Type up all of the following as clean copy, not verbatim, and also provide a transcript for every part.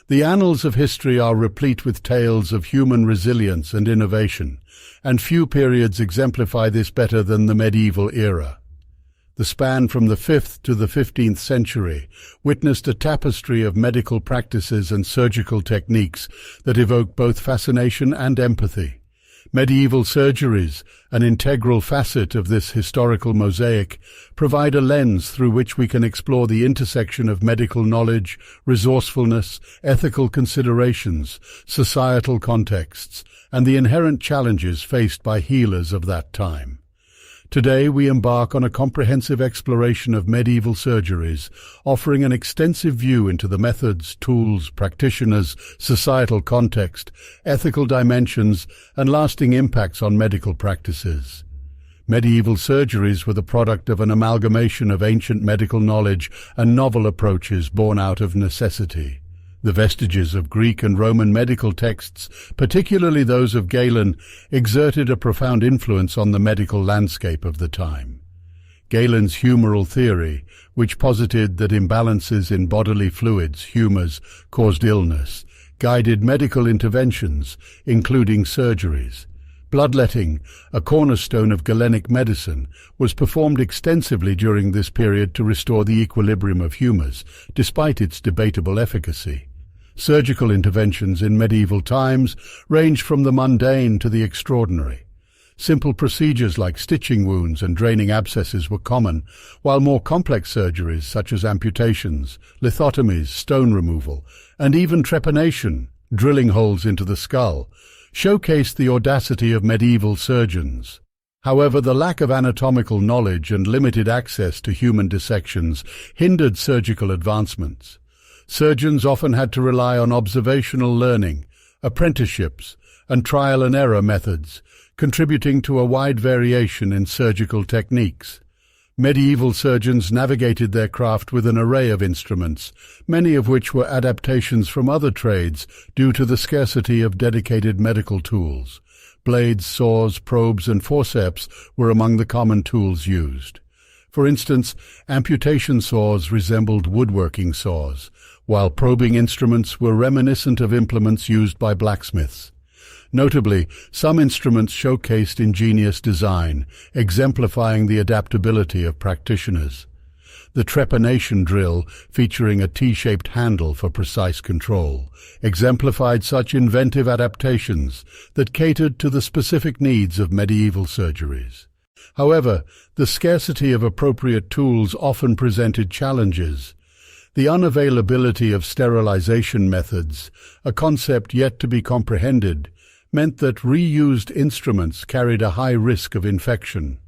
The annals of history are replete with tales of human resilience and innovation, and few periods exemplify this better than the medieval era. The span from the 5th to the 15th century witnessed a tapestry of medical practices and surgical techniques that evoke both fascination and empathy. Medieval surgeries, an integral facet of this historical mosaic, provide a lens through which we can explore the intersection of medical knowledge, resourcefulness, ethical considerations, societal contexts, and the inherent challenges faced by healers of that time. Today we embark on a comprehensive exploration of medieval surgeries, offering an extensive view into the methods, tools, practitioners, societal context, ethical dimensions, and lasting impacts on medical practices. Medieval surgeries were the product of an amalgamation of ancient medical knowledge and novel approaches born out of necessity. The vestiges of Greek and Roman medical texts, particularly those of Galen, exerted a profound influence on the medical landscape of the time. Galen's humoral theory, which posited that imbalances in bodily fluids, humors, caused illness, guided medical interventions, including surgeries. Bloodletting, a cornerstone of Galenic medicine, was performed extensively during this period to restore the equilibrium of humors, despite its debatable efficacy. Surgical interventions in medieval times ranged from the mundane to the extraordinary. Simple procedures like stitching wounds and draining abscesses were common, while more complex surgeries such as amputations, lithotomies, stone removal, and even trepanation, drilling holes into the skull, showcased the audacity of medieval surgeons. However, the lack of anatomical knowledge and limited access to human dissections hindered surgical advancements. Surgeons often had to rely on observational learning, apprenticeships, and trial-and-error methods, contributing to a wide variation in surgical techniques. Medieval surgeons navigated their craft with an array of instruments, many of which were adaptations from other trades due to the scarcity of dedicated medical tools. Blades, saws, probes, and forceps were among the common tools used. For instance, amputation saws resembled woodworking saws, while probing instruments were reminiscent of implements used by blacksmiths. Notably, some instruments showcased ingenious design, exemplifying the adaptability of practitioners. The trepanation drill, featuring a T-shaped handle for precise control, exemplified such inventive adaptations that catered to the specific needs of medieval surgeries. However, the scarcity of appropriate tools often presented challenges. The unavailability of sterilization methods, a concept yet to be comprehended, meant that reused instruments carried a high risk of infection.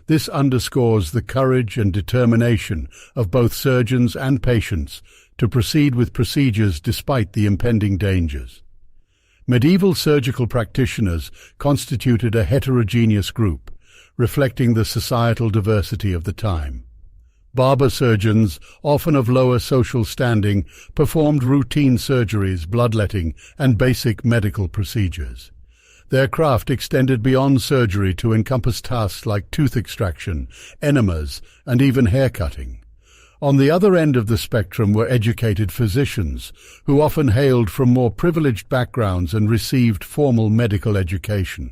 This underscores the courage and determination of both surgeons and patients to proceed with procedures despite the impending dangers. Medieval surgical practitioners constituted a heterogeneous group, reflecting the societal diversity of the time. Barber surgeons, often of lower social standing, performed routine surgeries, bloodletting, and basic medical procedures. Their craft extended beyond surgery to encompass tasks like tooth extraction, enemas, and even haircutting. On the other end of the spectrum were educated physicians, who often hailed from more privileged backgrounds and received formal medical education.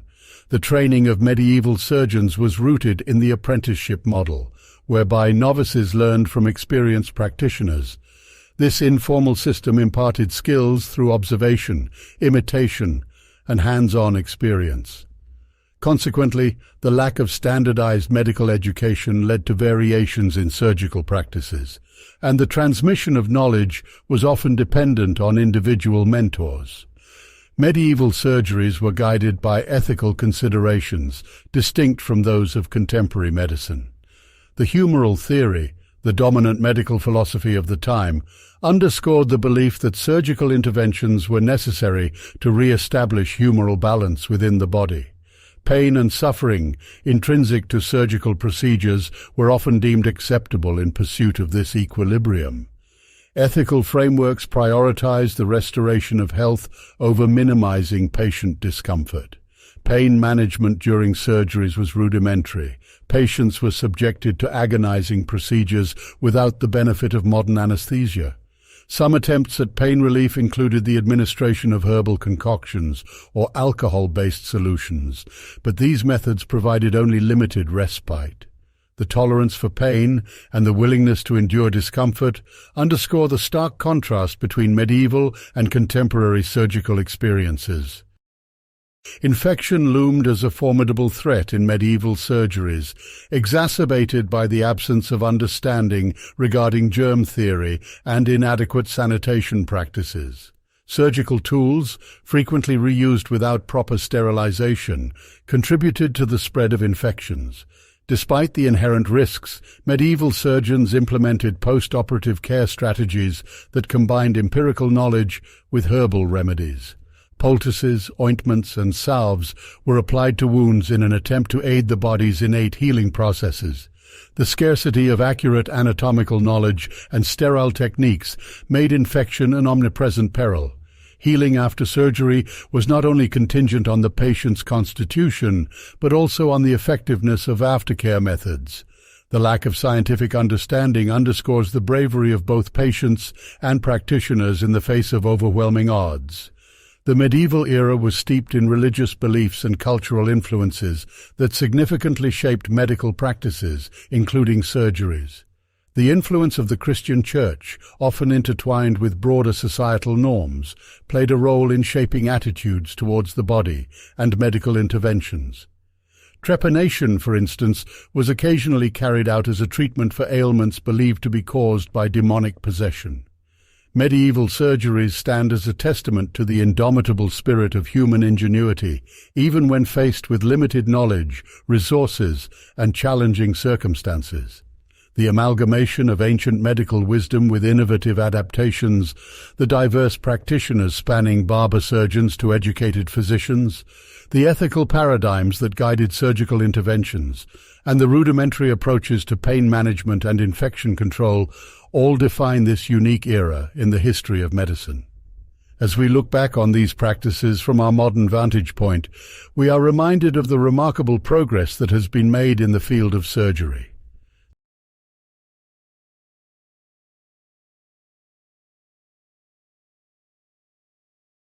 The training of medieval surgeons was rooted in the apprenticeship model, whereby novices learned from experienced practitioners. This informal system imparted skills through observation, imitation, and hands-on experience. Consequently, the lack of standardized medical education led to variations in surgical practices, and the transmission of knowledge was often dependent on individual mentors. Medieval surgeries were guided by ethical considerations, distinct from those of contemporary medicine. The humoral theory, the dominant medical philosophy of the time, underscored the belief that surgical interventions were necessary to re-establish humoral balance within the body. Pain and suffering, intrinsic to surgical procedures, were often deemed acceptable in pursuit of this equilibrium. Ethical frameworks prioritized the restoration of health over minimizing patient discomfort. Pain management during surgeries was rudimentary. Patients were subjected to agonizing procedures without the benefit of modern anesthesia. Some attempts at pain relief included the administration of herbal concoctions or alcohol-based solutions, but these methods provided only limited respite. The tolerance for pain and the willingness to endure discomfort underscore the stark contrast between medieval and contemporary surgical experiences. Infection loomed as a formidable threat in medieval surgeries, exacerbated by the absence of understanding regarding germ theory and inadequate sanitation practices. Surgical tools, frequently reused without proper sterilization, contributed to the spread of infections. Despite the inherent risks, medieval surgeons implemented post-operative care strategies that combined empirical knowledge with herbal remedies. Poultices, ointments, and salves were applied to wounds in an attempt to aid the body's innate healing processes. The scarcity of accurate anatomical knowledge and sterile techniques made infection an omnipresent peril. Healing after surgery was not only contingent on the patient's constitution, but also on the effectiveness of aftercare methods. The lack of scientific understanding underscores the bravery of both patients and practitioners in the face of overwhelming odds. The medieval era was steeped in religious beliefs and cultural influences that significantly shaped medical practices, including surgeries. The influence of the Christian Church, often intertwined with broader societal norms, played a role in shaping attitudes towards the body and medical interventions. Trepanation, for instance, was occasionally carried out as a treatment for ailments believed to be caused by demonic possession. Medieval surgeries stand as a testament to the indomitable spirit of human ingenuity, even when faced with limited knowledge, resources, and challenging circumstances. The amalgamation of ancient medical wisdom with innovative adaptations, the diverse practitioners spanning barber surgeons to educated physicians, the ethical paradigms that guided surgical interventions, and the rudimentary approaches to pain management and infection control all define this unique era in the history of medicine. As we look back on these practices from our modern vantage point, we are reminded of the remarkable progress that has been made in the field of surgery.